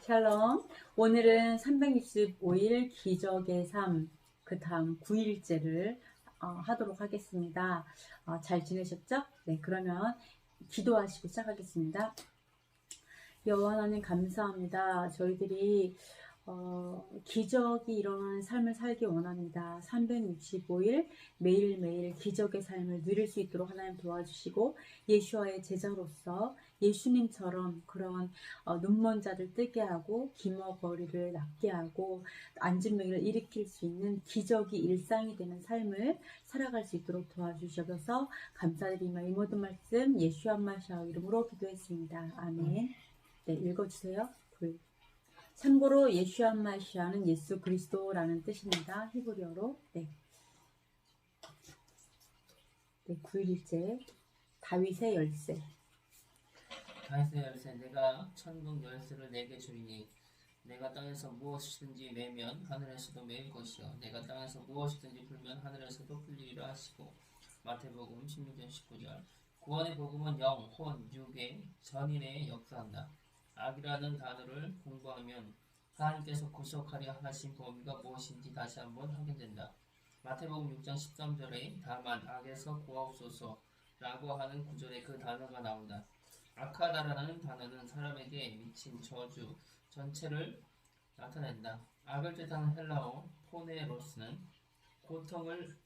샬롬. 오늘은 365일 기적의 삶, 그 다음 9일째를 하도록 하겠습니다. 잘 지내셨죠? 네, 그러면 기도하시고 시작하겠습니다. 여호와 하나님 감사합니다. 저희들이 기적이 일어나는 삶을 살기 원합니다. 365일 매일매일 기적의 삶을 누릴 수 있도록 하나님 도와주시고, 예수와의 제자로서 예수님처럼 그런 눈먼 자를 뜨게 하고 기머거리를 낫게 하고 안진병을 일으킬 수 있는 기적이 일상이 되는 삶을 살아갈 수 있도록 도와주셔서 감사드리며, 이 모든 말씀 예수와 마샤 이름으로 기도했습니다. 아멘. 네, 읽어주세요. 참고로 예슈아 마시아는 예수 그리스도라는 뜻입니다. 히브리어로. 네. 9일째 다윗의 열쇠. 다윗의 열쇠. 내가 천국 열쇠를 내게 주리니 내가 땅에서 무엇이든지 매면 하늘에서도 매일 것이요 내가 땅에서 무엇이든지 풀면 하늘에서도 풀리리라 하시고. 마태복음 16장 19절. 구원의 복음은 영, 혼, 육의 전인에 역사한다. 악이라는 단어를 공부하면 하나님께서 구속하려 하신 범위가 무엇인지 다시 한번 확인된다. 마태복음 6장 13절에 다만 악에서 구하옵소서 라고 하는 구절에 그 단어가 나온다. 악하다라는 단어는 사람에게 미친 저주 전체를 나타낸다. 악을 뜻하는 헬라어 포네로스는 고통을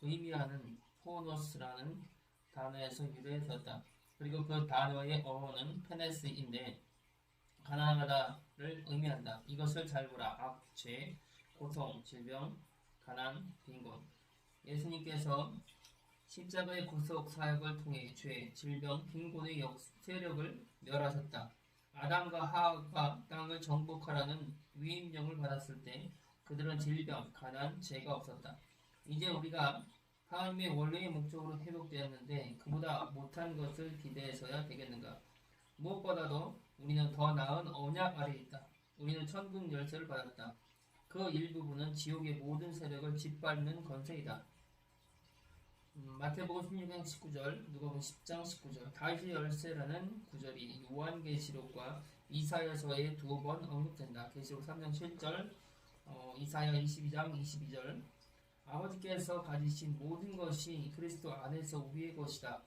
의미하는 포노스라는 단어에서 유래되었다. 그리고 그 단어의 어원은 페네스인데 가난하다를 의미한다. 이것을 잘 보라. 악, 죄, 고통, 질병, 가난, 빈곤. 예수님께서 십자가의 구속 사역을 통해 죄, 질병, 빈곤의 세력을 멸하셨다. 아담과 하와가 땅을 정복하라는 위임령을 받았을 때 그들은 질병, 가난, 죄가 없었다. 이제 우리가 하나님의 원래의 목적으로 회복되었는데 그보다 못한 것을 기대해서야 되겠는가? 무엇보다도 우리는 더 나은 언약 아래 있다. 우리는 천국 열쇠를 받았다. 그 일부분은 지옥의 모든 세력을 짓밟는 권세이다. 마태복음 16장 19절, 누가복음 10장 19절. 다윗의 열쇠라는 구절이 요한계시록과 이사야서에 2번 언급된다. 계시록 3장 7절, 이사야 22장 22절. 아버지께서 가지신 모든 것이 그리스도 안에서 우리의 것이다.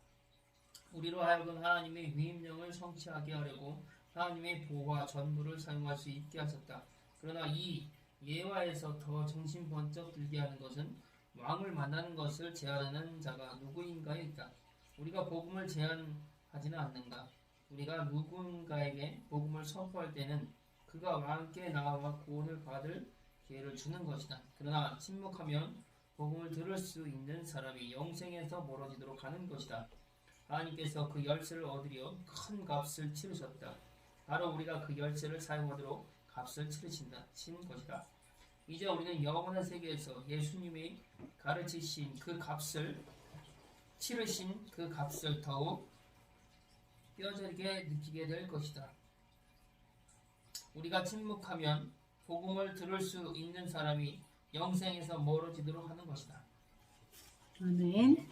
우리로 하여금 하나님의 위임령을 성취하게 하려고 하나님의 보화 전부를 사용할 수 있게 하셨다. 그러나 이 예화에서 더 정신 번쩍 들게 하는 것은 왕을 만나는 것을 제한하는 자가 누구인가에 있다. 우리가 복음을 제한하지는 않는가? 우리가 누군가에게 복음을 선포할 때는 그가 왕께 나와 구원을 받을 기회를 주는 것이다. 그러나 침묵하면 복음을 들을 수 있는 사람이 영생에서 멀어지도록 하는 것이다. 하나님께서 그 열쇠를 얻으려 큰 값을 치르셨다. 바로 우리가 그 열쇠를 사용하도록 값을 치르신 것이다. 이제 우리는 영원한 세계에서 예수님이 가르치신 그 값을 치르신 그 값을 더욱 뼈저리게 느끼게 될 것이다. 우리가 침묵하면 복음을 들을 수 있는 사람이 영생에서 멀어지도록 하는 것이다. 아멘.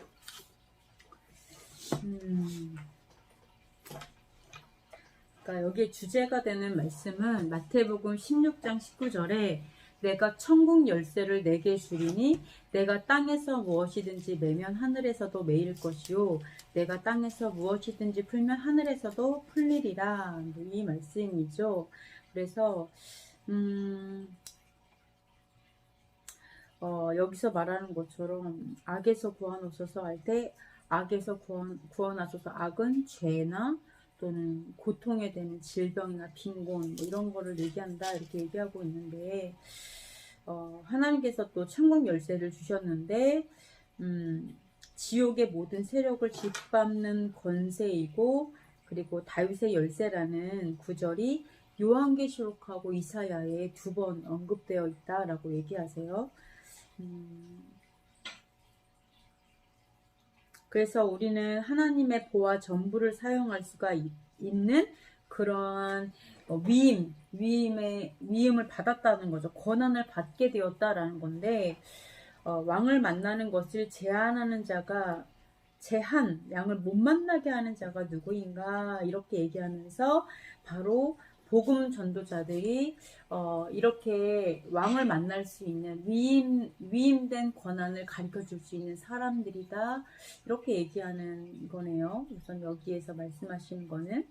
그러니까 여기에 주제가 되는 말씀은 마태복음 16장 19절에 내가 천국 열쇠를 내게 주리니 내가 땅에서 무엇이든지 매면 하늘에서도 매일 것이요 내가 땅에서 무엇이든지 풀면 하늘에서도 풀리리라. 이 말씀이죠. 그래서 여기서 말하는 것처럼 악에서 구원하소서 할 때 악에서 구원하소서. 악은 죄나 또는 고통에 대한 질병이나 빈곤 이런 거를 얘기한다 이렇게 얘기하고 있는데, 하나님께서 또 천국 열쇠를 주셨는데 지옥의 모든 세력을 짓밟는 권세이고, 그리고 다윗의 열쇠라는 구절이 요한계시록하고 이사야에 2번 언급되어 있다라고 얘기하세요. 그래서 우리는 하나님의 보화 전부를 사용할 수가 있는 그런 위임을 받았다는 거죠. 권한을 받게 되었다라는 건데, 왕을 만나는 것을 제한하는 자가, 양을 못 만나게 하는 자가 누구인가 이렇게 얘기하면서 바로 복음 전도자들이 이렇게 왕을 만날 수 있는 위임된 권한을 가르쳐 줄 수 있는 사람들이다. 이렇게 얘기하는 거네요. 우선 여기에서 말씀하시는 거는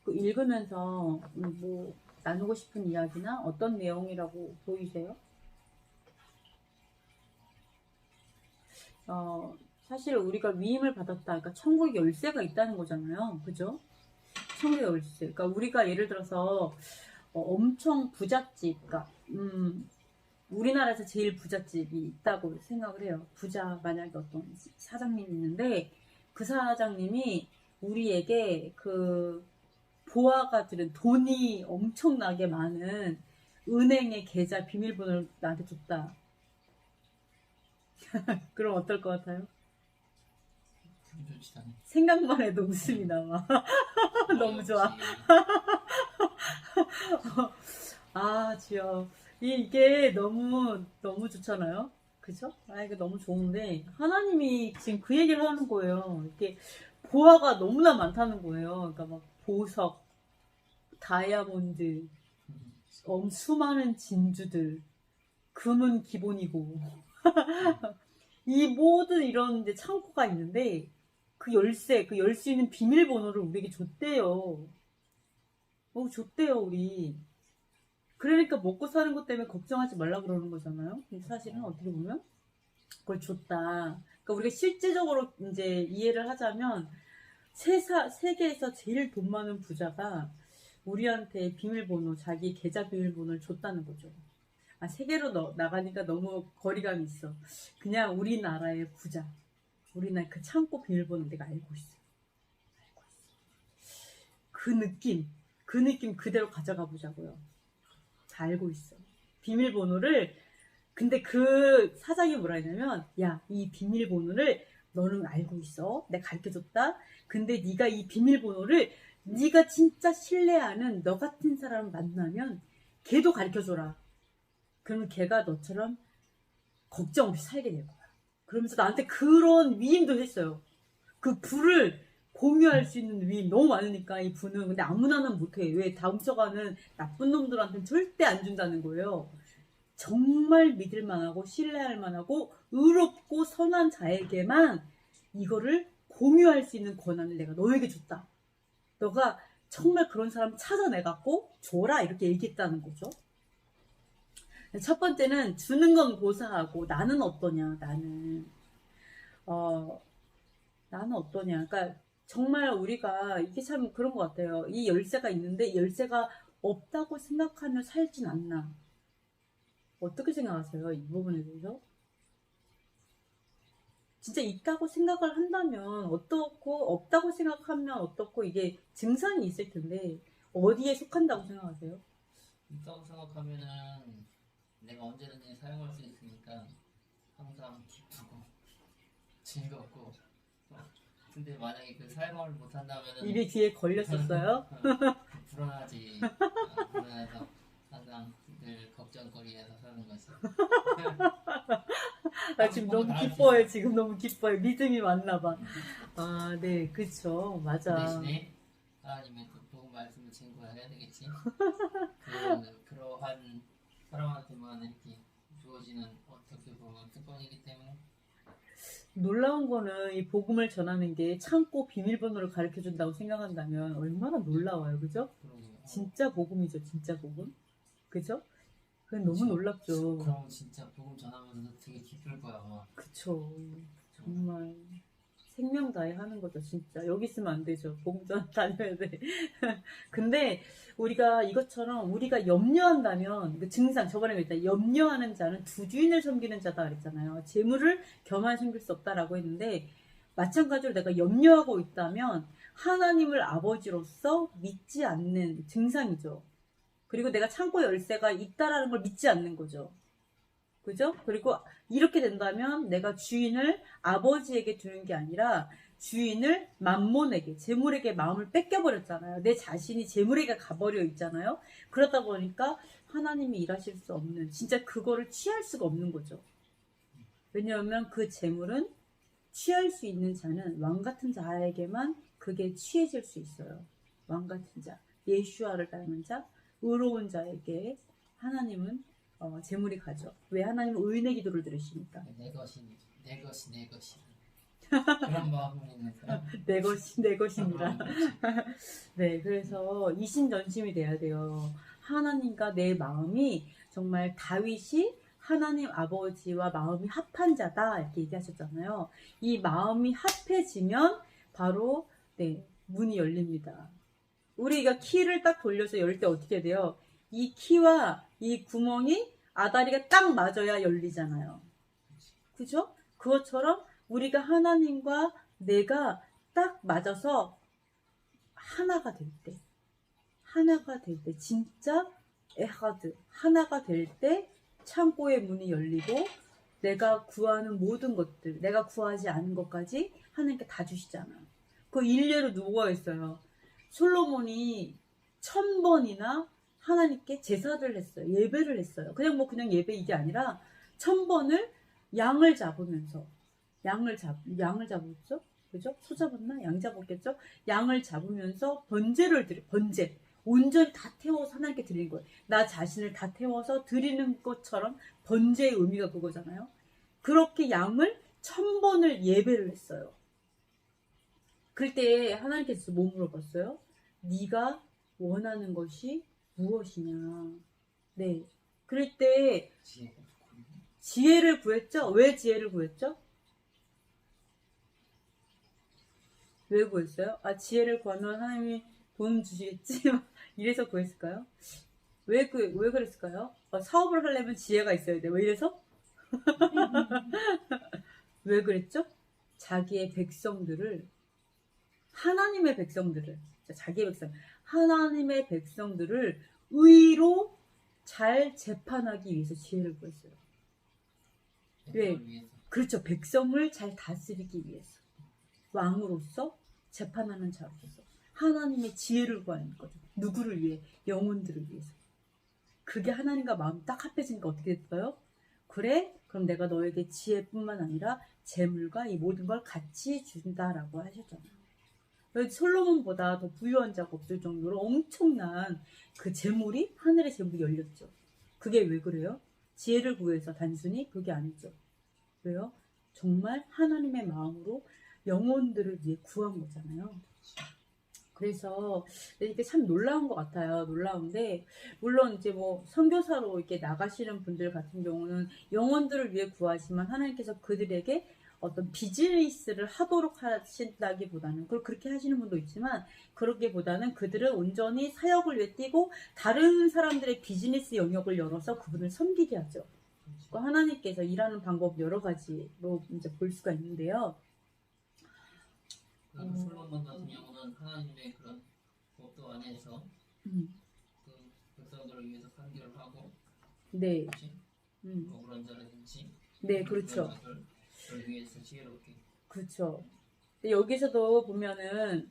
읽으면서 뭐 나누고 싶은 이야기나 어떤 내용이라고 보이세요? 사실 우리가 위임을 받았다. 그러니까 천국의 열쇠가 있다는 거잖아요. 그죠? 천국의 열쇠. 그러니까 우리가 예를 들어서 엄청 부잣집, 그러니까 우리나라에서 제일 부잣집이 있다고 생각을 해요. 부자 만약에 어떤 사장님이 있는데 그 사장님이 우리에게 그 보아가 들은 돈이 엄청나게 많은 은행의 계좌 비밀번호를 나한테 줬다. 그럼 어떨 것 같아요? 좋지 않네. 생각만 해도 웃음이 나와. 너무 좋아. 아, 주여. 이게 너무 좋잖아요. 그죠? 이거 너무 좋은데, 하나님이 지금 그 얘기를 하는 거예요. 이렇게 보화가 너무나 많다는 거예요. 그러니까 막 보석, 다이아몬드, 수많은 진주들, 금은 기본이고, 이 모든 이런 이제 창고가 있는데, 그 열쇠, 그 열 수 있는 비밀번호를 우리에게 줬대요. 줬대요, 우리. 그러니까 먹고 사는 것 때문에 걱정하지 말라 그러는 거잖아요. 근데 사실은 어떻게 보면 그걸 줬다. 그러니까 우리가 실제적으로 이제 이해를 하자면 세계에서 제일 돈 많은 부자가 우리한테 비밀번호, 자기 계좌 비밀번호를 줬다는 거죠. 세계로 나가니까 너무 거리감이 있어. 그냥 우리나라의 부자, 우리나라 그 창고 비밀번호 내가 알고 있어. 그 느낌 그대로 가져가 보자고요. 다 알고 있어. 비밀번호를. 근데 그 사장이 뭐라 했냐면, 야, 이 비밀번호를 너는 알고 있어. 내가 가르쳐줬다. 근데 네가 이 비밀번호를 네가 진짜 신뢰하는 너 같은 사람을 만나면 걔도 가르쳐줘라. 그러면 걔가 너처럼 걱정 없이 살게 될 거야. 그러면서 나한테 그런 위임도 했어요. 그 부를 공유할 수 있는 위임 너무 많으니까, 이 부는. 근데 아무나는 못해. 왜? 다 훔쳐가는 나쁜 놈들한테는 절대 안 준다는 거예요. 정말 믿을만하고 신뢰할 만하고 의롭고 선한 자에게만 이거를 공유할 수 있는 권한을 내가 너에게 줬다. 너가 정말 그런 사람 찾아내갖고 줘라. 이렇게 얘기했다는 거죠. 첫 번째는 주는 건 고사하고 나는 어떠냐. 나는 어떠냐. 그러니까 정말 우리가 이게 참 그런 것 같아요. 이 열쇠가 있는데 열쇠가 없다고 생각하며 살진 않나. 어떻게 생각하세요? 이 부분에 대해서? 진짜 있다고 생각을 한다면 어떻고, 없다고 생각하면 어떻고, 이게 증상이 있을 텐데 어디에 속한다고 생각하세요? 있다고 생각하면은 내가 언제든지 사용할 수 있으니까 항상 기쁘고 즐겁고. 근데 만약에 그 사용을 못한다면은 입이 뒤에 걸렸었어요? 불안하지. 불안해서 항상 늘 걱정거리에서 사는 거지. 지금 너무 기뻐요. 지금 너무 기뻐요. 믿음이 왔나봐. 네, 그쵸. 그 맞아. 대신에 하나님의 또 복음 말씀을 증거해야 되겠지. 그러한 사람한테만 이렇게 주어지는 어떻게 보면 특권이기 때문에. 놀라운 거는 이 복음을 전하는 게 창고 비밀번호를 가르쳐 준다고 생각한다면 얼마나 놀라워요. 그죠? 그러게요. 진짜 복음이죠. 진짜 복음. 그죠? 그건 너무 그쵸. 놀랍죠. 그럼 진짜 복음 전하면서 되게 기쁠 거야. 그쵸. 정말 생명 다해 하는 거죠. 진짜 여기 있으면 안 되죠. 복음 전 다녀야 돼. 근데 우리가 이것처럼 우리가 염려한다면, 그 증상 저번에 그랬잖아요. 염려하는 자는 두 주인을 섬기는 자다 그랬잖아요. 재물을 겸하여 섬길 수 없다라고 했는데, 마찬가지로 내가 염려하고 있다면 하나님을 아버지로서 믿지 않는 증상이죠. 그리고 내가 창고 열쇠가 있다라는 걸 믿지 않는 거죠. 그죠? 그리고 이렇게 된다면 내가 주인을 아버지에게 두는 게 아니라 주인을 만몬에게, 재물에게 마음을 뺏겨버렸잖아요. 내 자신이 재물에게 가버려 있잖아요. 그러다 보니까 하나님이 일하실 수 없는, 진짜 그거를 취할 수가 없는 거죠. 왜냐하면 그 재물은 취할 수 있는 자는 왕 같은 자에게만 그게 취해질 수 있어요. 왕 같은 자. 예슈아를 닮은 자, 의로운 자에게 하나님은 재물이 가죠. 왜? 하나님은 의인의 기도를 들으시니까. 내 것이 내 것이 내 것이 그런 마음이 있는 사람. 내 것이 내 것이니라. 네, 그래서 이신전심이 돼야 돼요. 하나님과 내 마음이 정말 다윗이 하나님 아버지와 마음이 합한 자다 이렇게 얘기하셨잖아요. 이 마음이 합해지면 바로 네, 문이 열립니다. 우리가 키를 딱 돌려서 열 때 어떻게 돼요? 이 키와 이 구멍이 아다리가 딱 맞아야 열리잖아요. 그죠? 그것처럼 우리가 하나님과 내가 딱 맞아서 하나가 될 때, 진짜 에하드, 하나가 될 때 창고의 문이 열리고 내가 구하는 모든 것들, 내가 구하지 않은 것까지 하나님께 다 주시잖아요. 그 일례로 누가 있어요? 솔로몬이 1000번이나 하나님께 제사를 했어요. 예배를 했어요. 그냥 예배 이게 아니라 1000번을 양을 잡으면서 양을 잡았죠? 그죠? 소 잡았나? 양 잡았겠죠? 양을 잡으면서 번제. 온전히 다 태워서 하나님께 드리는 거예요. 나 자신을 다 태워서 드리는 것처럼 번제의 의미가 그거잖아요. 그렇게 양을 1000번을 예배를 했어요. 그럴 때 하나님께서 뭐 물어봤어요? 네가 원하는 것이 무엇이냐. 네. 그럴 때 지혜를 구했죠? 왜 지혜를 구했죠? 왜 구했어요? 지혜를 구하면 하나님이 돈 주시겠지? 이래서 구했을까요? 왜 그랬을까요? 사업을 하려면 지혜가 있어야 돼. 왜 이래서? 왜 그랬죠? 자기의 백성들을, 하나님의 백성들을, 하나님의 백성들을 의로 잘 재판하기 위해서 지혜를 구했어요. 왜? 그렇죠. 백성을 잘 다스리기 위해서. 왕으로서, 재판하는 자로서. 하나님의 지혜를 구하는 거죠. 누구를 위해? 영혼들을 위해서. 그게 하나님과 마음 딱 합해지니까 어떻게 됐어요? 그래? 그럼 내가 너에게 지혜뿐만 아니라 재물과 이 모든 걸 같이 준다라고 하셨잖아요. 솔로몬보다 더 부유한 자가 없을 정도로 엄청난 그 재물이, 하늘의 재물이 열렸죠. 그게 왜 그래요? 지혜를 구해서 단순히 그게 아니죠. 왜요? 정말 하나님의 마음으로 영혼들을 위해 구한 거잖아요. 그래서 이게 참 놀라운 것 같아요. 놀라운데, 물론 이제 뭐 선교사로 이렇게 나가시는 분들 같은 경우는 영혼들을 위해 구하지만 하나님께서 그들에게 어떤 비즈니스를 하도록 하신다기보다는, 그렇게 하시는 분도 있지만, 그렇기보다는 그들은 온전히 사역을 위해 뛰고 다른 사람들의 비즈니스 영역을 열어서 그분을 섬기게 하죠. 하나님께서 일하는 방법 여러 가지로 이제 볼 수가 있는데요. 솔로몬 같은 경우는 하나님의 그런 법도 안에서 그 백성들을 위해서 상기를 하고, 네, 억울한 자라든지, 네, 그렇죠. 그걸 위해서 지혜롭게. 그렇죠. 여기서도 보면은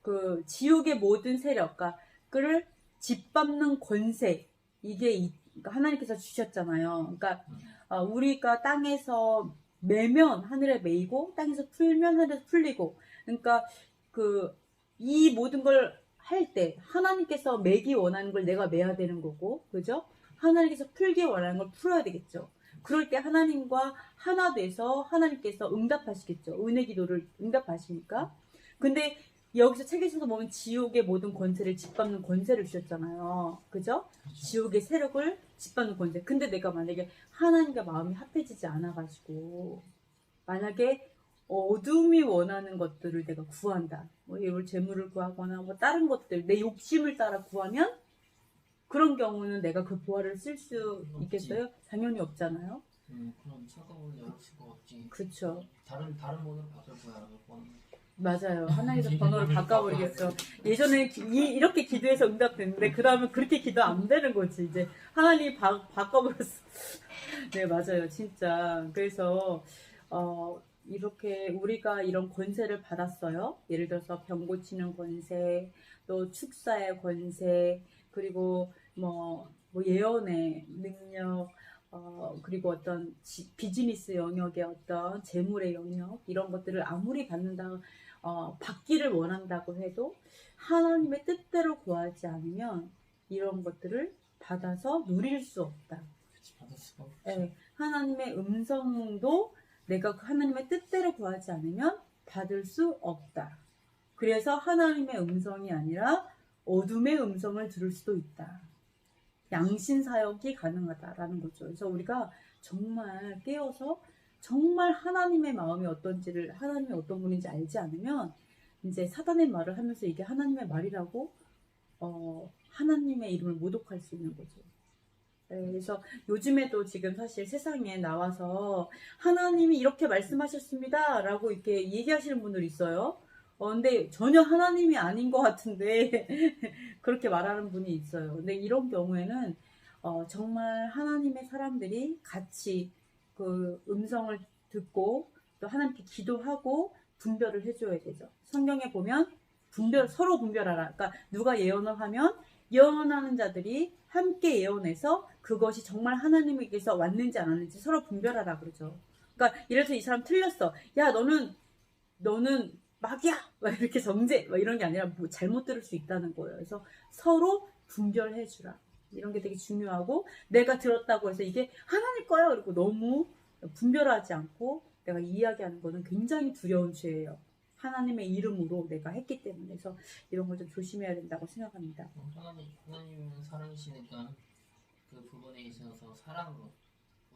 그 지옥의 모든 세력과 그를 짓밟는 권세, 이게 그러니까 하나님께서 주셨잖아요. 그러니까 우리가 땅에서 매면 하늘에 매이고 땅에서 풀면 하늘에서 풀리고, 그러니까 이 모든 걸 할 때 하나님께서 매기 원하는 걸 내가 매야 되는 거고, 그죠? 하나님께서 풀기 원하는 걸 풀어야 되겠죠. 그럴 때 하나님과 하나 돼서 하나님께서 응답하시겠죠. 은혜 기도를 응답하시니까. 근데 여기서 책에서도 보면 지옥의 모든 권세를 짓밟는 권세를 주셨잖아요. 그죠? 그렇죠. 지옥의 세력을 짓밟는 권세. 근데 내가 만약에 하나님과 마음이 합해지지 않아가지고, 만약에 어둠이 원하는 것들을 내가 구한다. 뭐 예를 재물을 구하거나 뭐 다른 것들, 내 욕심을 따라 구하면, 그런 경우는 내가 그 보화를 쓸 수 있겠어요? 당연히 없잖아요. 그럼 창고문을 열 수가 없지. 그렇죠. 다른 번호를 바꿀 거야. 맞아요. 하나님께서 번호를 바꿔버리겠어. 예전에 이렇게 기도해서 응답됐는데 그 다음에 그렇게 기도 안 되는 거지. 이제 하나님이 바꿔버렸어. 네, 맞아요. 진짜. 그래서 이렇게 우리가 이런 권세를 받았어요. 예를 들어서 병 고치는 권세, 또 축사의 권세, 그리고 뭐 예언의 능력, 그리고 어떤 비즈니스 영역의 어떤 재물의 영역, 이런 것들을 아무리 받는다 받기를 원한다고 해도 하나님의 뜻대로 구하지 않으면 이런 것들을 받아서 누릴 수 없다. 받을 수가 없지. 예, 하나님의 음성도 내가 하나님의 뜻대로 구하지 않으면 받을 수 없다. 그래서 하나님의 음성이 아니라 어둠의 음성을 들을 수도 있다. 양신 사역이 가능하다라는 거죠. 그래서 우리가 정말 깨어서 정말 하나님의 마음이 어떤지를, 하나님이 어떤 분인지 알지 않으면 이제 사단의 말을 하면서 이게 하나님의 말이라고 하나님의 이름을 모독할 수 있는 거죠. 네, 그래서 요즘에도 지금 사실 세상에 나와서 하나님이 이렇게 말씀하셨습니다 라고 이렇게 얘기하시는 분들이 있어요. 근데 전혀 하나님이 아닌 것 같은데 그렇게 말하는 분이 있어요. 근데 이런 경우에는 정말 하나님의 사람들이 같이 그 음성을 듣고 또 하나님께 기도하고 분별을 해줘야 되죠. 성경에 보면 서로 분별하라. 그러니까 누가 예언을 하면 예언하는 자들이 함께 예언해서 그것이 정말 하나님에게서 왔는지 안 왔는지 서로 분별하라 그러죠. 그러니까 예를 들어서 이 사람 틀렸어. 야 너는 막이야. 막 이렇게 정죄. 막 이런 게 아니라 뭐 잘못 들을 수 있다는 거예요. 그래서 서로 분별해 주라. 이런 게 되게 중요하고 내가 들었다고 해서 이게 하나님 거야. 그리고 너무 분별하지 않고 내가 이야기하는 거는 굉장히 두려운 죄예요. 하나님의 이름으로 내가 했기 때문에. 그래서 이런 걸 좀 조심해야 된다고 생각합니다. 하나님은 사랑이시니까 그 부분에 있어서 사랑으로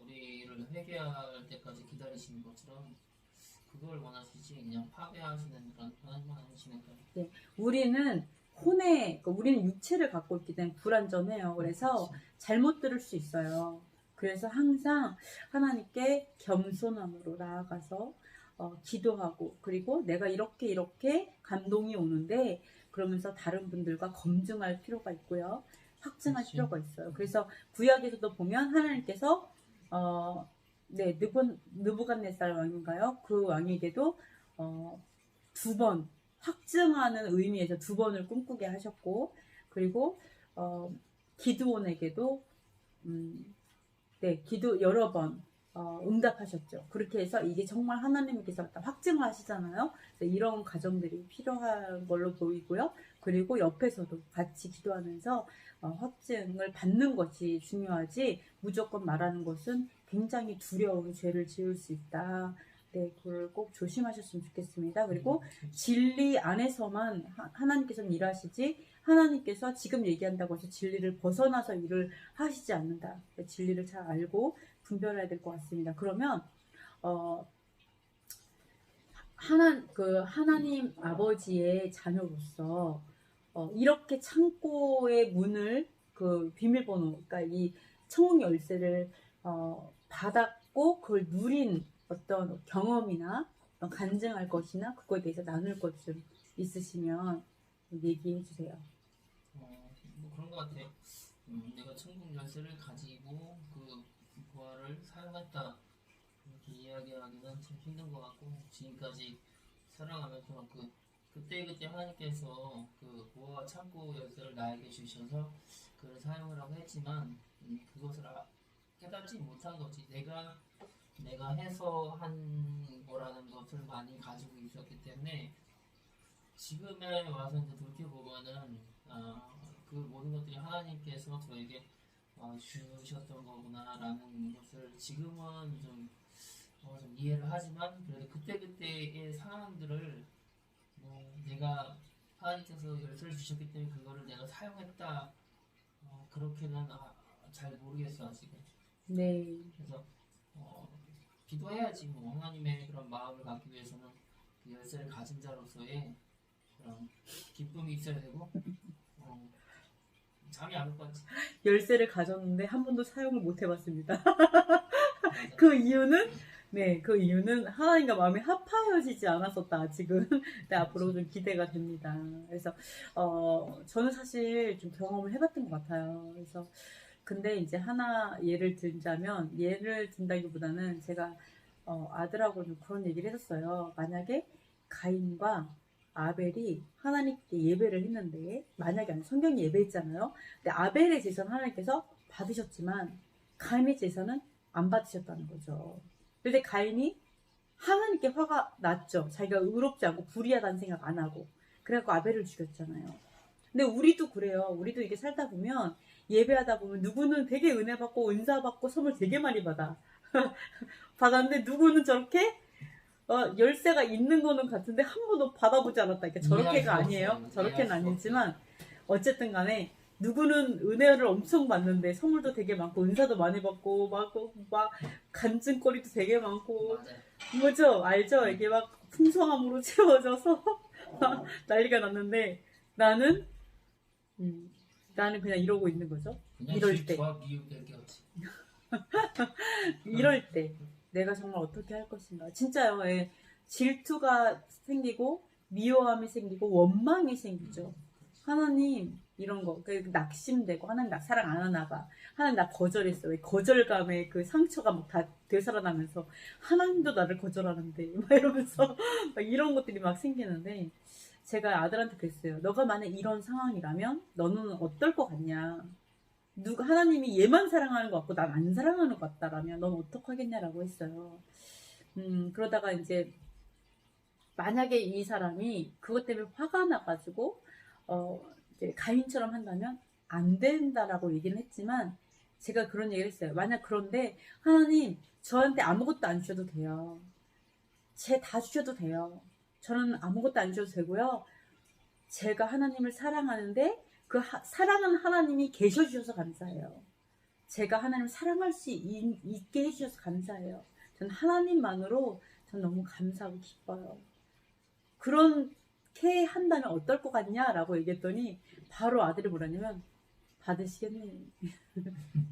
우리를 회개할 때까지 기다리시는 것처럼 그걸 원하시지 그냥 파괴하시는 그런 하나님은 아니시니까. 네, 우리는 우리는 육체를 갖고 있기 때문에 불완전해요. 그래서 그렇지. 잘못 들을 수 있어요. 그래서 항상 하나님께 겸손함으로 나아가서 기도하고 그리고 내가 이렇게 감동이 오는데 그러면서 다른 분들과 검증할 필요가 있고요. 확증할 그렇지. 필요가 있어요. 그래서 구약에서도 보면 하나님께서 느부갓네살 왕인가요? 그 왕에게도 두 번 확증하는 의미에서 두 번을 꿈꾸게 하셨고 그리고 기드온에게도 기도 여러 번 응답하셨죠. 그렇게 해서 이게 정말 하나님께서 확증을 하시잖아요. 이런 과정들이 필요한 걸로 보이고요. 그리고 옆에서도 같이 기도하면서 확증을 받는 것이 중요하지 무조건 말하는 것은 굉장히 두려운 죄를 지을 수 있다. 네, 그걸 꼭 조심하셨으면 좋겠습니다. 그리고 진리 안에서만 하나님께서는 일하시지 하나님께서 지금 얘기한다고 해서 진리를 벗어나서 일을 하시지 않는다. 진리를 잘 알고 분별해야 될 것 같습니다. 그러면 하나님 아버지의 자녀로서 이렇게 창고의 문을 그 비밀번호, 그러니까 이 천국 열쇠를 받았고 그걸 누린 어떤 경험이나 간증할 것이나 그거에 대해서 나눌 것 좀 있으시면 얘기해 주세요. 뭐 그런 것 같아. 내가 천국 열쇠를 가지고 그 부활을 사용했다 이렇게 이야기하기는 참 힘든 것 같고 지금까지 살아가면서 그때 하나님께서 그 부활 창고 열쇠를 나에게 주셔서 그를 사용을 하고 했지만 그것을 깨닫지 못한 거지. 내가 해서 한 거라는 것을 많이 가지고 있었기 때문에 지금에 와서 이제 돌이켜보면은 그 모든 것들이 하나님께서 저에게 주셨던 거구나라는 것을 지금은 좀 이해를 하지만 그래도 그때의 상황들을 내가 하나님께서 열쇠를 주셨기 때문에 그거를 내가 사용했다 그렇게는 잘 모르겠어 아직은. 네. 그래서 기도해야지 뭐 하나님의 그런 마음을 갖기 위해서는 그 열쇠를 가진 자로서의 그런 기쁨이 있어야 되고 잠이 안 올 것 같지. 열쇠를 가졌는데 한 번도 사용을 못 해봤습니다. 맞아. 그 이유는 하나님과 마음이 합하여지지 않았었다, 아직은. 근데 앞으로 좀 기대가 됩니다. 그래서, 저는 사실 좀 경험을 해봤던 것 같아요. 그래서, 근데 이제 하나 예를 든다기보다는 제가, 아들하고 좀 그런 얘기를 했었어요. 만약에 가인과 아벨이 하나님께 예배를 했는데, 만약에 성경이 예배했잖아요. 근데 아벨의 제사는 하나님께서 받으셨지만, 가인의 제사는 안 받으셨다는 거죠. 근데 가인이 하나님께 화가 났죠. 자기가 의롭지 않고 불의하다는 생각 안 하고. 그래갖고 아벨을 죽였잖아요. 근데 우리도 그래요. 우리도 이게 살다 보면 예배하다 보면 누구는 되게 은혜 받고 은사 받고 선물 되게 많이 받았는데 누구는 저렇게 열쇠가 있는 거는 같은데 한 번도 받아보지 않았다. 그러니까 저렇게가 아니에요. 저렇게는 아니지만 어쨌든 간에 누구는 은혜를 엄청 받는데 선물도 되게 많고 은사도 많이 받고 막 간증거리도 되게 많고 맞아요. 뭐죠? 알죠? 이게 막 풍성함으로 채워져서 막 난리가 났는데 나는 그냥 이러고 있는 거죠. 그냥 이럴 때. 질투와 미움될 게 없지. 이럴 때 내가 정말 어떻게 할 것인가. 진짜요. 예. 질투가 생기고 미워함이 생기고 원망이 생기죠. 하나님 이런 거 낙심되고 하나님 나 사랑 안 하나 봐. 하나님 나 거절했어. 왜 거절감에 그 상처가 막 다 되살아나면서 하나님도 나를 거절하는데 막 이러면서 막 이런 것들이 막 생기는데 제가 아들한테 그랬어요. 너가 만약 이런 상황이라면 너는 어떨 것 같냐. 하나님이 얘만 사랑하는 것 같고 난 안 사랑하는 것 같다라면 넌 어떡하겠냐라고 했어요. 그러다가 이제 만약에 이 사람이 그것 때문에 화가 나가지고 이제 가인처럼 한다면 안 된다라고 얘기는 했지만 제가 그런 얘기를 했어요. 만약 그런데 하나님 저한테 아무것도 안 주셔도 돼요. 쟤 다 주셔도 돼요. 저는 아무것도 안 주셔도 되고요. 제가 하나님을 사랑하는데 그 사랑하는 하나님이 계셔주셔서 감사해요. 제가 하나님을 사랑할 수 있게 해주셔서 감사해요. 전 하나님만으로 전 너무 감사하고 기뻐요. 그렇게 한다면 어떨 것 같냐라고 얘기했더니 바로 아들이 뭐라냐면 받으시겠네.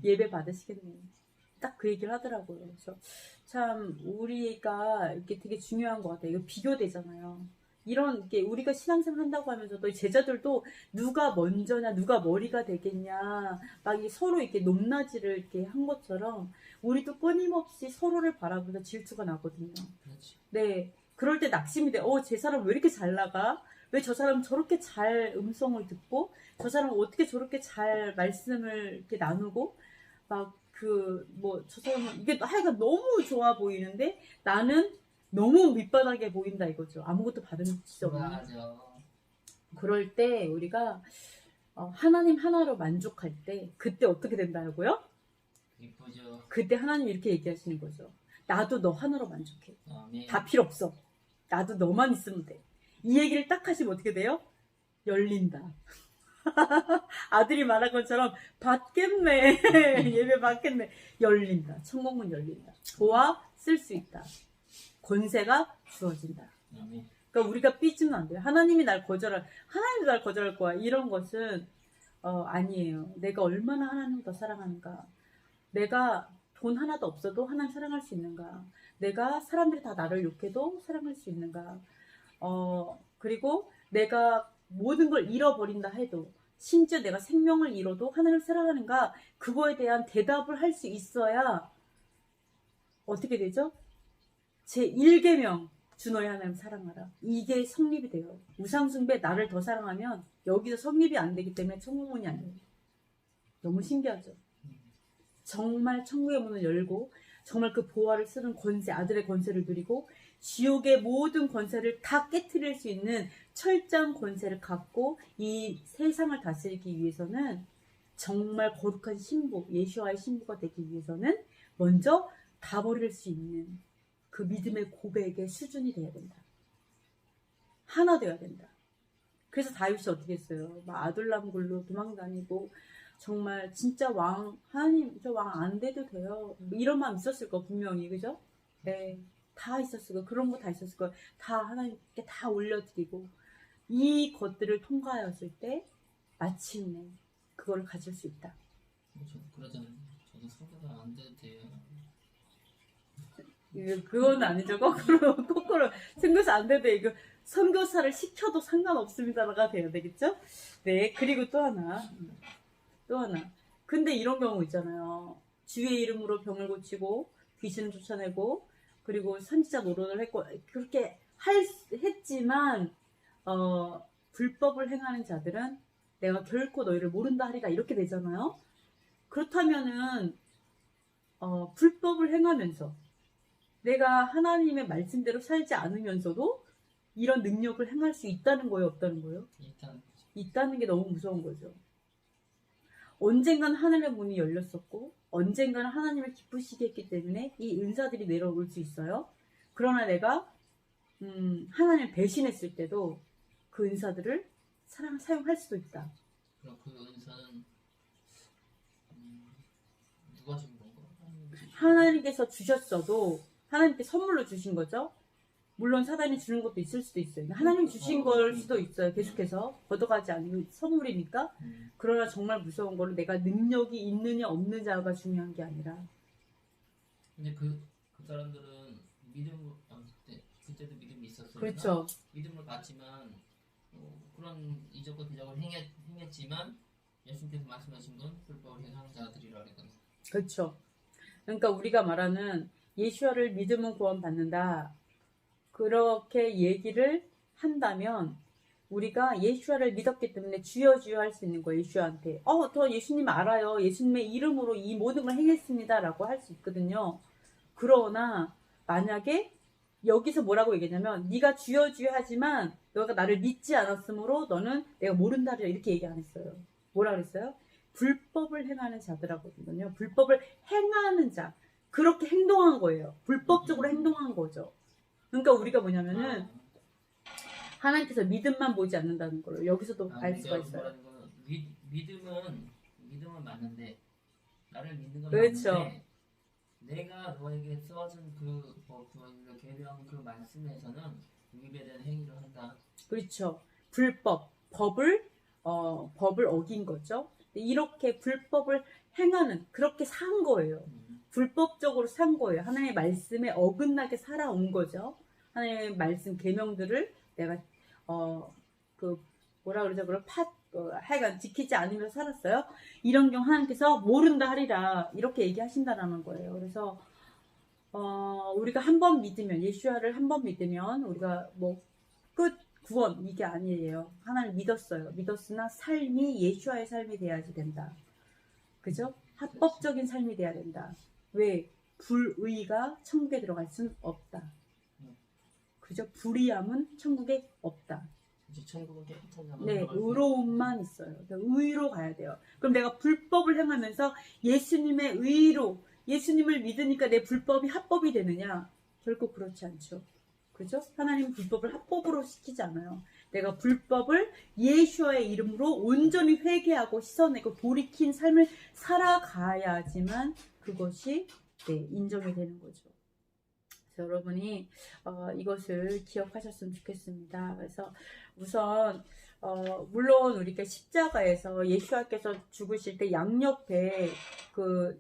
예배 받으시겠네. 딱 그 얘기를 하더라고요. 그래서 참 우리가 이게 되게 중요한 것 같아요. 이거 비교되잖아요. 이런 게 우리가 신앙생활 한다고 하면서도 제자들도 누가 먼저냐, 누가 머리가 되겠냐, 막 서로 이렇게 높낮이를 이렇게 한 것처럼 우리도 끊임없이 서로를 바라보면서 질투가 나거든요. 그렇지. 네, 그럴 때 낙심이 돼. 제 사람 왜 이렇게 잘 나가? 왜 저 사람 저렇게 잘 음성을 듣고, 저 사람은 어떻게 저렇게 잘 말씀을 이렇게 나누고, 저 사람은 이게 하여간 너무 좋아 보이는데 나는 너무 밑바닥에 보인다 이거죠. 아무것도 받은 수 없는. 맞아. 그럴 때 우리가 하나님 하나로 만족할 때 그때 어떻게 된다고요? 이쁘죠. 그때 하나님 이렇게 얘기하시는 거죠. 나도 너 하나로 만족해. 아멘. 다 필요 없어. 나도 너만 있으면 돼. 이 얘기를 딱 하시면 어떻게 돼요? 열린다. 아들이 말한 것처럼 받겠네. 예배 받겠네. 열린다. 천국문 열린다. 도와 쓸 수 있다. 권세가 주어진다. 아멘. 그러니까 우리가 삐지면 안 돼요. 하나님도 날 거절할 거야. 이런 것은 아니에요. 내가 얼마나 하나님을 더 사랑하는가. 내가 돈 하나도 없어도 하나님 사랑할 수 있는가. 내가 사람들이 다 나를 욕해도 사랑할 수 있는가. 그리고 내가 모든 걸 잃어버린다 해도 심지어 내가 생명을 잃어도 하나님을 사랑하는가. 그거에 대한 대답을 할 수 있어야 어떻게 되죠? 제1계명 주 너의 하나님 사랑하라. 이게 성립이 돼요. 우상숭배 나를 더 사랑하면 여기서 성립이 안 되기 때문에 천국문이 안 돼요. 너무 신기하죠? 정말 천국의 문을 열고 정말 그 보화를 쓰는 권세, 아들의 권세를 누리고 지옥의 모든 권세를 다 깨트릴 수 있는 철저한 권세를 갖고 이 세상을 다스리기 위해서는 정말 거룩한 신부, 예수와의 신부가 되기 위해서는 먼저 다 버릴 수 있는 그 믿음의 고백의 수준이 돼야 된다. 하나 되어야 된다. 그래서 다윗이 어떻게 했어요? 막 아둘람 굴로 도망다니고 정말 진짜 하나님 저 왕 안 돼도 돼요. 이런 마음 있었을 거 분명히 그죠? 네, 다 있었을 거 그런 거 다 있었을 거 다 하나님께 다 올려드리고 이 것들을 통과하였을 때 마침내 그걸 가질 수 있다. 저 그러잖아요. 저도 성교가 안 돼도 돼요. 그건 아니죠. 거꾸로 선교사 안 돼도 이거 선교사를 시켜도 상관없습니다가 돼야 되겠죠? 네, 그리고 또 하나. 근데 이런 경우 있잖아요. 주의 이름으로 병을 고치고 귀신을 쫓아내고 그리고 선지자 노릇을 했고 그렇게 했지만 불법을 행하는 자들은 내가 결코 너희를 모른다 하리라 이렇게 되잖아요. 그렇다면은 불법을 행하면서 내가 하나님의 말씀대로 살지 않으면서도 이런 능력을 행할 수 있다는 거예요, 없다는 거예요? 일단 있다는 게 너무 무서운 거죠. 언젠간 하늘의 문이 열렸었고 언젠가는 하나님을 기쁘시게 했기 때문에 이 은사들이 내려올 수 있어요. 그러나 내가 하나님을 배신했을 때도 그 은사들을 사용할 수도 있다. 그럼 그 은사는 누가 준 건가? 하나님께서 주셨어도 하나님께 선물로 주신 거죠. 물론 사단이 주는 것도 있을 수도 있어요. 하나님 주신 걸 수도 있어요. 계속해서 걷어가지 않는 선물이니까. 그러나 정말 무서운 거는 내가 능력이 있느냐 없느냐가 중요한 게 아니라. 근데 그 사람들은 믿음을 그때도 믿음이 있었어요. 그렇죠. 믿음을 갖지만 그런 이적과 기적을 행했지만 예수님께서 말씀하신 건 불법을 행하는 자들이라 그랬거든요. 그렇죠. 그러니까 우리가 말하는 예수와를 믿으면 구원받는다. 그렇게 얘기를 한다면 우리가 예수와를 믿었기 때문에 주여 주여 할 수 있는 거예요. 예수한테. 저 예수님 알아요. 예수님의 이름으로 이 모든 걸 행했습니다. 라고 할 수 있거든요. 그러나 만약에 여기서 뭐라고 얘기했냐면 네가 주여 주여 하지만 너가 나를 믿지 않았으므로 너는 내가 모른다 이렇게 얘기 안 했어요. 뭐라 그랬어요? 불법을 행하는 자들하거든요. 불법을 행하는 자. 그렇게 행동한 거예요. 불법적으로 행동한 거죠. 그러니까 우리가 뭐냐면은 하나님께서 믿음만 보지 않는다는 걸 여기서도 알 수가 있어요. 믿음은 맞는데 나를 믿는 건 그렇죠. 맞는데 내가 너에게 써준 그 계명한 그 말씀에서는 위배되는 행위를 한다. 그렇죠. 법을 어긴 거죠. 이렇게 불법을 행하는 그렇게 산 거예요. 불법적으로 산 거예요. 하나님의 말씀에 어긋나게 살아온 거죠. 하나님의 말씀 계명들을 내가 뭐라 그러죠? 하여간 지키지 않으면서 살았어요. 이런 경우 하나님께서 모른다 하리라 이렇게 얘기하신다라는 거예요. 그래서 우리가 한 번 믿으면 예수와를 한 번 믿으면 우리가 뭐 끝 구원 이게 아니에요. 하나님 믿었어요. 믿었으나 삶이 예수와의 삶이 돼야지 된다. 그죠? 합법적인 삶이 돼야 된다. 왜? 불의가 천국에 들어갈 수는 없다. 그죠? 불의함은 천국에 없다. 천국은 깨끗한 자만 네, 의로움만 있어요. 의로 가야 돼요. 그럼 내가 불법을 행하면서 예수님의 의로, 예수님을 믿으니까 내 불법이 합법이 되느냐? 결코 그렇지 않죠. 그죠? 하나님 불법을 합법으로 시키지 않아요. 내가 불법을 예수와의 이름으로 온전히 회개하고 씻어내고 돌이킨 삶을 살아가야지만 그것이 인정이 되는 거죠. 그래서 여러분이 이것을 기억하셨으면 좋겠습니다. 그래서 우선 물론 우리가 십자가에서 예수와께서 죽으실 때 양옆에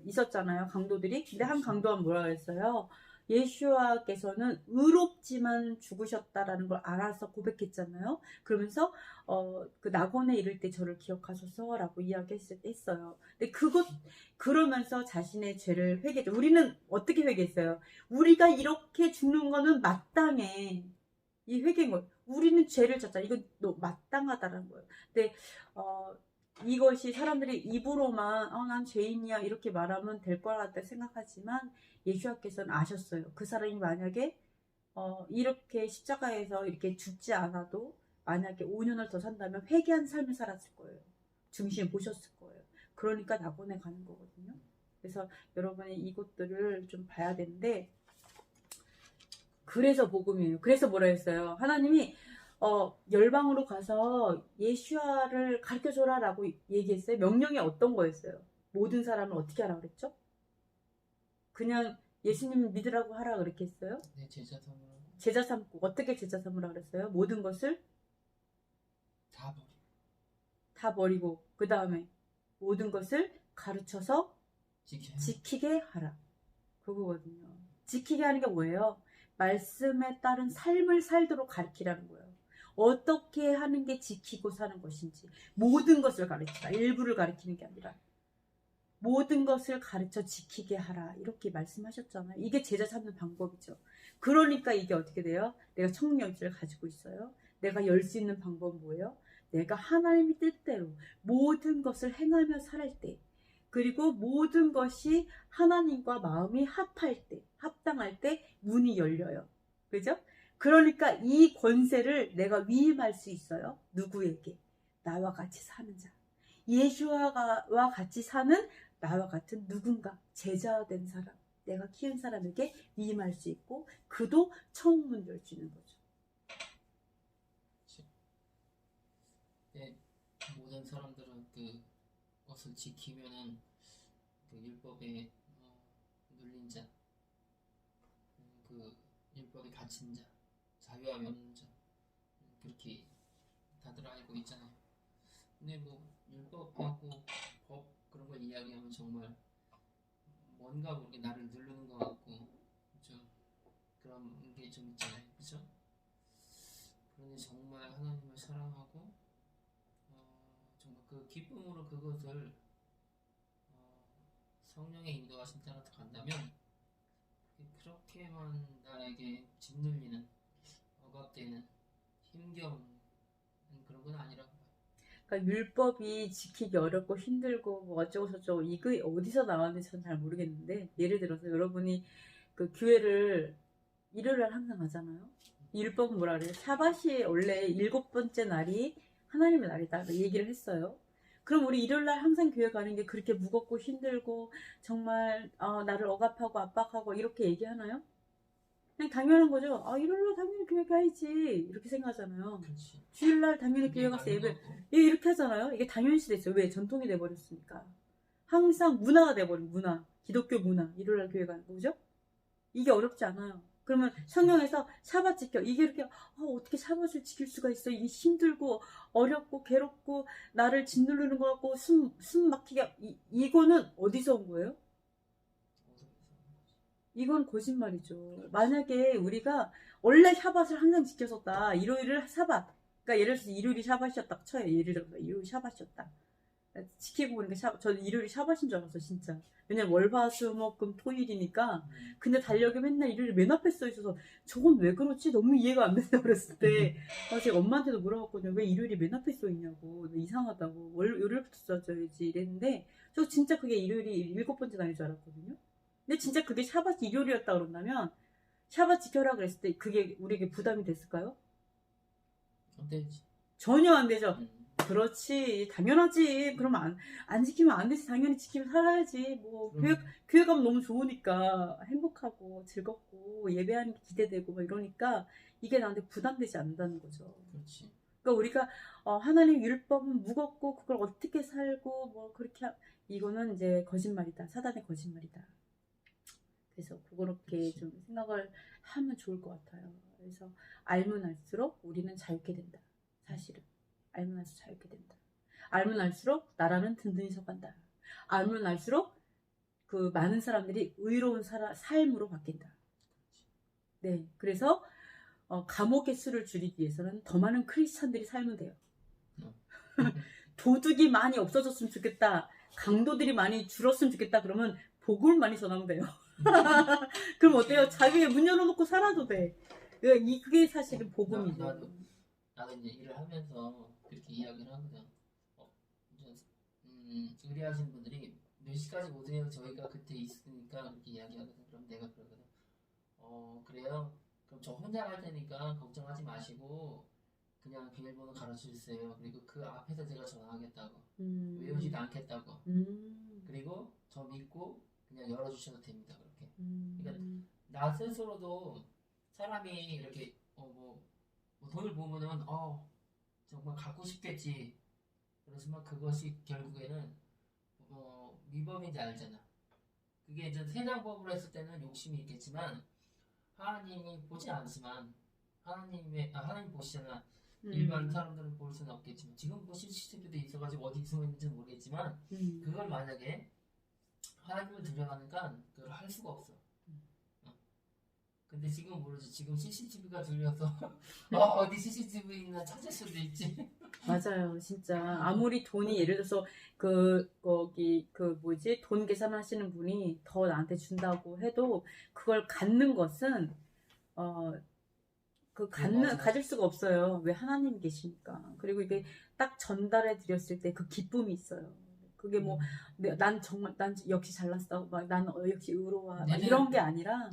있었잖아요. 강도들이. 근데 한 강도는 뭐라 그랬어요? 예수와께서는 의롭지만 죽으셨다라는 걸 알아서 고백했잖아요. 그러면서 그 낙원에 이를 때 저를 기억하소서라고 이야기했어요. 근데 그러면서 자신의 죄를 회개했죠. 우리는 어떻게 회개했어요? 우리가 이렇게 죽는 거는 마땅해. 이 회개인 거예요. 우리는 죄를 졌잖아. 이건 너 마땅하다라는 거예요. 근데 이것이 사람들이 입으로만 난 죄인이야 이렇게 말하면 될 거라고 생각하지만 예수님께서는 아셨어요. 그 사람이 만약에 이렇게 십자가에서 이렇게 죽지 않아도 만약에 5년을 더 산다면 회개한 삶을 살았을 거예요. 중심을 보셨을 거예요. 그러니까 낙원에 가는 거거든요. 그래서 여러분이 이것들을 좀 봐야 되는데 그래서 복음이에요. 그래서 뭐라 했어요? 하나님이 열방으로 가서 예수와를 가르쳐줘라 라고 얘기했어요. 명령이 어떤 거였어요? 모든 사람을 어떻게 하라 그랬죠? 그냥 예수님 믿으라고 하라 그렇게 했어요? 네, 제자 삼고 어떻게 제자 삼으라 그랬어요? 모든 것을 다 버리고 그 다음에 모든 것을 가르쳐서 지키게 하라. 그거거든요. 지키게 하는 게 뭐예요? 말씀에 따른 삶을 살도록 가르치라는 거예요. 어떻게 하는 게 지키고 사는 것인지 모든 것을 가르치라. 일부를 가르치는 게 아니라 모든 것을 가르쳐 지키게 하라 이렇게 말씀하셨잖아요. 이게 제자 삼는 방법이죠. 그러니까 이게 어떻게 돼요? 내가 청력지를 가지고 있어요. 내가 열 수 있는 방법은 뭐예요? 내가 하나님의 뜻대로 모든 것을 행하며 살할 때 그리고 모든 것이 하나님과 마음이 합할 때 합당할 때 문이 열려요. 그죠? 그러니까 이 권세를 내가 위임할 수 있어요. 누구에게? 나와 같이 사는 자. 예수와 같이 사는 나와 같은 누군가, 제자된 사람, 내가 키운 사람에게 위임할 수 있고, 그도 처음 문 열 수 있는 거죠. 네, 모든 사람들은 그 것을 지키면은 그 율법에 눌린 자, 그 율법에 갇힌 자, 자유함이 없는 자, 그렇게 다들 알고 있잖아요. 근데 뭐 율법하고 법 그런 걸 이야기하면 정말 뭔가 모르게 나를 누르는 것 같고 좀 그런 게 좀 있잖아요, 그죠? 그런데 정말 하나님을 사랑하고 정말 그 기쁨으로 그것을 성령의 인도하신 따라 간다면 그렇게만 나에게 짓눌리는 억압되는 힘겨운 그런 건 아니라고 봐요. 그러니까 율법이 지키기 어렵고 힘들고 뭐 어쩌고 저쩌고 이거 어디서 나왔는지 저는 잘 모르겠는데, 예를 들어서 여러분이 그 교회를 일요일날 항상 가잖아요. 율법은 뭐라 그래요? 샤밧이 원래 7번째 날이 하나님의 날이다 얘기를 했어요. 그럼 우리 일요일날 항상 교회 가는 게 그렇게 무겁고 힘들고 정말 나를 억압하고 압박하고 이렇게 얘기하나요? 그냥 당연한 거죠. 일요일날 당연히 교회 가야지 이렇게 생각하잖아요. 그렇지. 주일날 당연히 교회 가서 예배 이렇게 하잖아요. 이게 당연시 됐어요. 왜? 전통이 돼버렸으니까. 항상 문화가 돼버린 문화, 기독교 문화. 일요일날 교회 가는 거죠. 이게 어렵지 않아요. 그러면 성경에서 샤밧 지켜. 이게 이렇게 어떻게 샤밧을 지킬 수가 있어? 이게 힘들고 어렵고 괴롭고 나를 짓누르는 것 같고 숨 막히게 이거는 어디서 온 거예요? 이건 거짓말이죠. 만약에 우리가 원래 샤밧을 항상 지켰었다. 일요일을 샤밧. 그러니까 예를 들어서 일요일이 샤밧이었다 쳐요. 예를 들어서 일요일이 샤밧이었다. 지키고 보니까 저는 일요일이 샤밧인 줄 알았어, 진짜. 왜냐면 월화수목금 토일이니까. 근데 달력에 맨날 일요일이 맨 앞에 써 있어서 저건 왜 그렇지? 너무 이해가 안 된다 그랬을 때 제가 엄마한테도 물어봤거든요. 왜 일요일이 맨 앞에 써 있냐고. 이상하다고. 요일부터 써줘야지 이랬는데 저 진짜 그게 일요일이 7번째 날인 줄 알았거든요. 근데 진짜 그게 샤밧 일요일이었다 그런다면 샤밧 지켜라 그랬을 때 그게 우리에게 부담이 됐을까요? 안 되지. 전혀 안 되죠. 그렇지, 당연하지. 그러면 안 지키면 안 되지. 당연히 지키면 살아야지. 뭐 교회 가면 너무 좋으니까 행복하고 즐겁고 예배하는 게 기대되고 막 이러니까 이게 나한테 부담되지 않는다는 거죠. 그렇지. 그러니까 우리가 하나님 율법은 무겁고 그걸 어떻게 살고 뭐 그렇게 이거는 이제 거짓말이다. 사단의 거짓말이다. 그래서 그렇게 좀 생각을 하면 좋을 것 같아요. 그래서 알면 알수록 우리는 자유케 된다. 사실은. 알면 알수록 자유케 된다. 알면 알수록 나라는 든든히 서간다. 알면 알수록 그 많은 사람들이 의로운 삶으로 바뀐다. 네, 그래서 감옥의 수를 줄이기 위해서는 더 많은 크리스찬들이 살면 돼요. 도둑이 많이 없어졌으면 좋겠다. 강도들이 많이 줄었으면 좋겠다. 그러면 복음을 많이 전하면 돼요. 그럼 어때요? 자기의 문 열어놓고 살아도 돼. 그게 사실은 복음이죠. 나도 이제 일을 하면서 그렇게 이야기를 하거든. 의뢰하시는 분들이 몇 시까지 오세요? 저희가 그때 있으니까 그렇게 이야기하거든. 그럼 내가 그러거든. 그래요? 그럼 저 혼자 갈 테니까 걱정하지 마시고 그냥 비밀번호 가르쳐주세요. 그리고 그 앞에서 제가 전화하겠다고. 외우지도 않겠다고. 그리고 저 믿고 그냥 열어주셔도 됩니다. 그렇게. 그러니까 나 스스로도 사람이 이렇게 뭐 돈을 보면은 정말 갖고 싶겠지. 그렇지만 그것이 결국에는 위법인지 알잖아. 그게 이제 세상법으로 했을 때는 욕심이 있겠지만 하나님이 보지 않지만 하나님 보시잖아. 일반 사람들은 볼 수는 없겠지만 지금 뭐 CCTV도 있어가지고 어디 숨어있는지는 모르겠지만 그걸 만약에 하나님을 들여가니까 그걸 할 수가 없어. 근데 지금 모르지. 지금 CCTV가 들려서 어디 CCTV 있나 찾을 수도 있지. 맞아요, 진짜. 아무리 돈이 예를 들어서 돈 계산하시는 분이 더 나한테 준다고 해도 그걸 갖는 것은 가질 수가 없어요. 왜? 하나님이 계시니까. 그리고 이게 딱 전달해 드렸을 때 그 기쁨이 있어요. 그게 난 역시 잘났어. 난 역시 의로워. 이런 게 아니라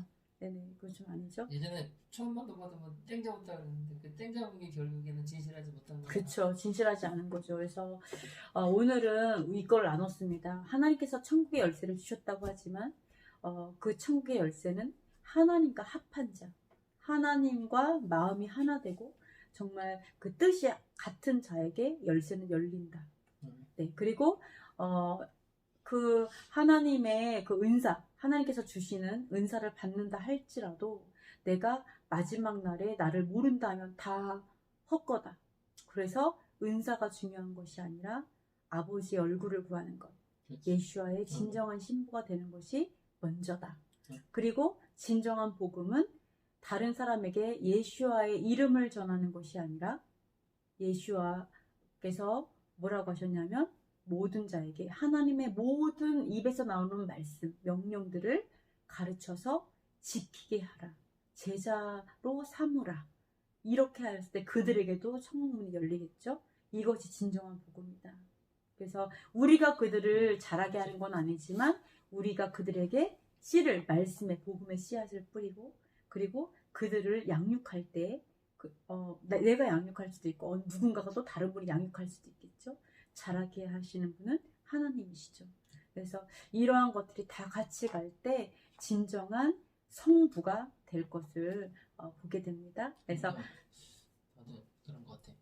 네네, 그건 좀 아니죠. 예전에 처음만 더 받으면 땡 잡았다 그랬는데 그 땡 잡은 게 결국에는 진실하지 못한 거야. 그쵸. 진실하지 않은 거죠. 그래서 오늘은 이걸 나눴습니다. 하나님께서 천국의 열쇠를 주셨다고 하지만 그 천국의 열쇠는 하나님과 합한 자, 하나님과 마음이 하나 되고 정말 그 뜻이 같은 자에게 열쇠는 열린다. 네, 그리고 그 하나님의 그 은사, 하나님께서 주시는 은사를 받는다 할지라도 내가 마지막 날에 나를 모른다 하면 다 헛거다. 그래서 은사가 중요한 것이 아니라 아버지의 얼굴을 구하는 것, 그렇지. 예수와의 진정한 신부가 되는 것이 먼저다. 응. 그리고 진정한 복음은 다른 사람에게 예수와의 이름을 전하는 것이 아니라 예수와께서 뭐라고 하셨냐면 모든 자에게 하나님의 모든 입에서 나오는 말씀, 명령들을 가르쳐서 지키게 하라. 제자로 삼으라. 이렇게 하였을 때 그들에게도 천국문이 열리겠죠. 이것이 진정한 복음이다. 그래서 우리가 그들을 자라게 하는 건 아니지만 우리가 그들에게 씨를, 말씀의 복음의 씨앗을 뿌리고 그리고 그들을 양육할 때 내가 양육할 수도 있고 누군가가 또 다른 분이 양육할 수도 있겠죠. 자라게 하시는 분은 하나님이시죠. 그래서 이러한 것들이 다 같이 갈 때 진정한 성부가 될 것을 보게 됩니다. 그래서 나도 그런 것 같아.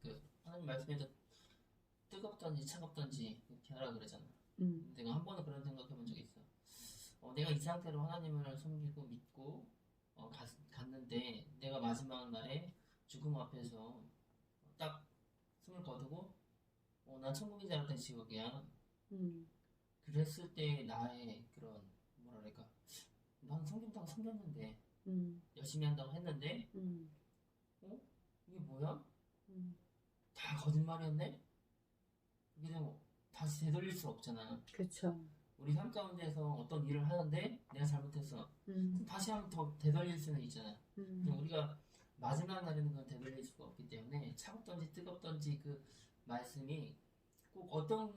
그 하나님 말씀에서 뜨겁던지 차갑던지 이렇게 하라 그러잖아. 내가 한 번은 그런 생각해본 적이 있어. 내가 이 상태로 하나님을 섬기고 믿고 갔는데 내가 마지막 날에 죽음 앞에서 딱 숨을 거두고 난 천국인 줄 알았더니 지옥이야. 그랬을 때 나의 그런 뭐랄까 난 섬긴다고 섬겼는데 열심히 한다고 했는데 이게 뭐야? 다 거짓말이었네? 이게 좀 다시 되돌릴 수 없잖아. 그렇죠. 우리 삶 가운데서 어떤 일을 하는데 내가 잘못했어. 그럼 다시 한번 더 되돌릴 수는 있잖아. 근데 우리가 마지막 날에는 그건 되돌릴 수가 없기 때문에 차갑던지 뜨겁던지 그 말씀이 꼭 어떤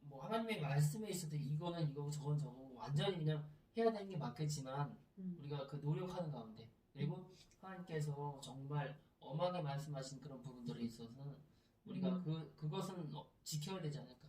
뭐 하나님의 말씀에 있어도 이거는 이거고 저건 저거고 완전히 그냥 해야 되는 게 맞겠지만 우리가 그 노력하는 가운데 그리고 하나님께서 정말 엄하게 말씀하신 그런 부분들에 있어서는 우리가 그것은 지켜야 되지 않을까.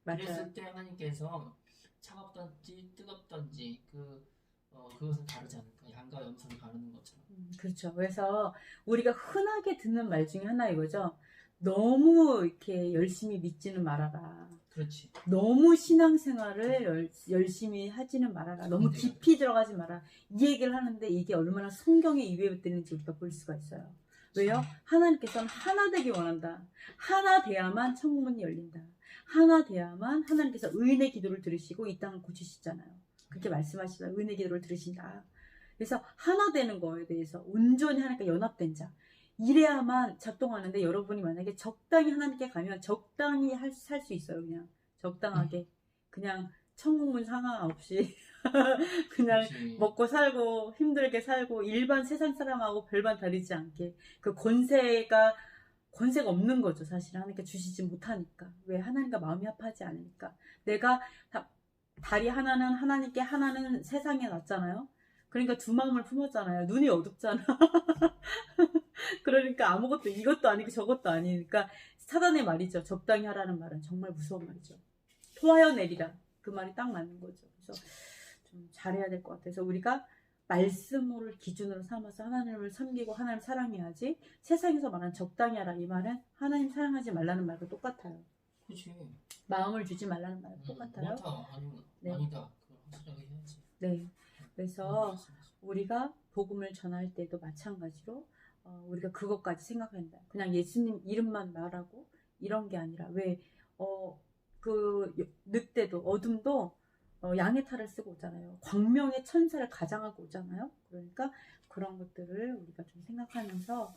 그랬을 때 하나님께서 차갑던지 뜨겁던지 그것을 다르지 않을까. 양과 염소를 가르는 것처럼. 그렇죠. 그래서 우리가 흔하게 듣는 말 중에 하나 이거죠. 너무 이렇게 열심히 믿지는 말아라. 그렇지. 너무 신앙생활을 열심히 하지는 말아라. 너무 깊이 들어가지 마라. 이 얘기를 하는데 이게 얼마나 성경에 이외되는지 우리가 볼 수가 있어요. 왜요? 하나님께서는 하나 되기 원한다. 하나 돼야만 천국문이 열린다. 하나 돼야만 하나님께서 의인의 기도를 들으시고 이 땅을 고치시잖아요. 그렇게 말씀하시면 의인의 기도를 들으신다. 그래서 하나 되는 거에 대해서 온전히 하나님과 연합된 자. 이래야만 작동하는데 여러분이 만약에 적당히 하나님께 가면 적당히 살 수 있어요. 그냥 적당하게 그냥 천국문 상하 없이 그냥 그렇지. 먹고 살고 힘들게 살고 일반 세상 사람하고 별반 다르지 않게 그 권세가 없는 거죠. 사실 하나님께 주시지 못하니까. 왜? 하나님과 마음이 합하지 않으니까. 내가 다리 하나는 하나님께 하나는 세상에 놨잖아요. 그러니까 두 마음을 품었잖아요. 눈이 어둡잖아. 그러니까 아무것도 이것도 아니고 저것도 아니니까 사단의 말이죠. 적당히 하라는 말은 정말 무서운 말이죠. 토하여 내리라. 그 말이 딱 맞는 거죠. 그래서 좀 잘해야 될 것 같아서 우리가 말씀을 기준으로 삼아서 하나님을 섬기고 하나님을 사랑해야지 세상에서 말하는 적당히 하라 이 말은 하나님 사랑하지 말라는 말과 똑같아요. 그렇지. 마음을 주지 말라는 말과 똑같아요. 네. 아니다. 그걸 확실하게 해야지. 네. 그래서 우리가 복음을 전할 때도 마찬가지로 우리가 그것까지 생각한다. 그냥 예수님 이름만 말하고 이런 게 아니라 왜 그 늑대도 어둠도 양의 탈을 쓰고 오잖아요. 광명의 천사를 가장하고 오잖아요. 그러니까 그런 것들을 우리가 좀 생각하면서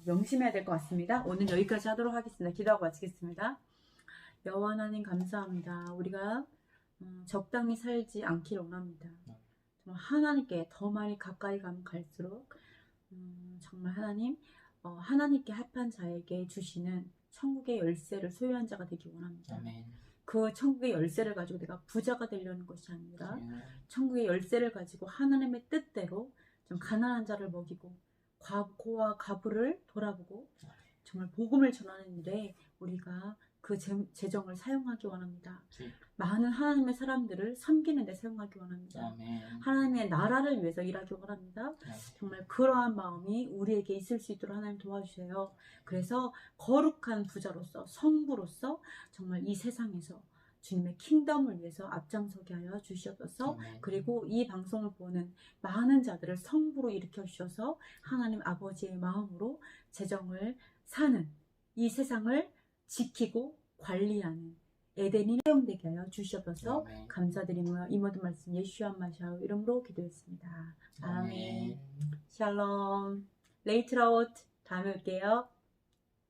명심해야 될 것 같습니다. 오늘 여기까지 하도록 하겠습니다. 기도하고 마치겠습니다. 여호와 하나님 감사합니다. 우리가 적당히 살지 않기를 원합니다. 정말 하나님께 더 많이 가까이 가면 갈수록 정말 하나님 하나님께 합한 자에게 주시는 천국의 열쇠를 소유한 자가 되기 원합니다. 아멘. 그 천국의 열쇠를 가지고 내가 부자가 되려는 것이 아니라 아멘. 천국의 열쇠를 가지고 하나님의 뜻대로 좀 가난한 자를 먹이고 고와 과부를 돌아보고 정말 복음을 전하는 일에 우리가 그 재정을 사용하기 원합니다. 많은 하나님의 사람들을 섬기는 데 사용하기 원합니다. 아멘. 하나님의 나라를 위해서 일하기 원합니다. 정말 그러한 마음이 우리에게 있을 수 있도록 하나님 도와주세요. 그래서 거룩한 부자로서 성부로서 정말 이 세상에서 주님의 킹덤을 위해서 앞장서게 하여 주시옵소서. 아멘. 그리고 이 방송을 보는 많은 자들을 성부로 일으켜 주셔서 하나님 아버지의 마음으로 재정을 사는 이 세상을 지키고 관리하는 에덴이 사용되게 하여 주시옵소서. 아멘. 감사드리며 이 모든 말씀 예수와 마샤오 이름으로 기도했습니다. 아멘. 아멘. 샬롬. 레이트라웃. 다음에 올게요.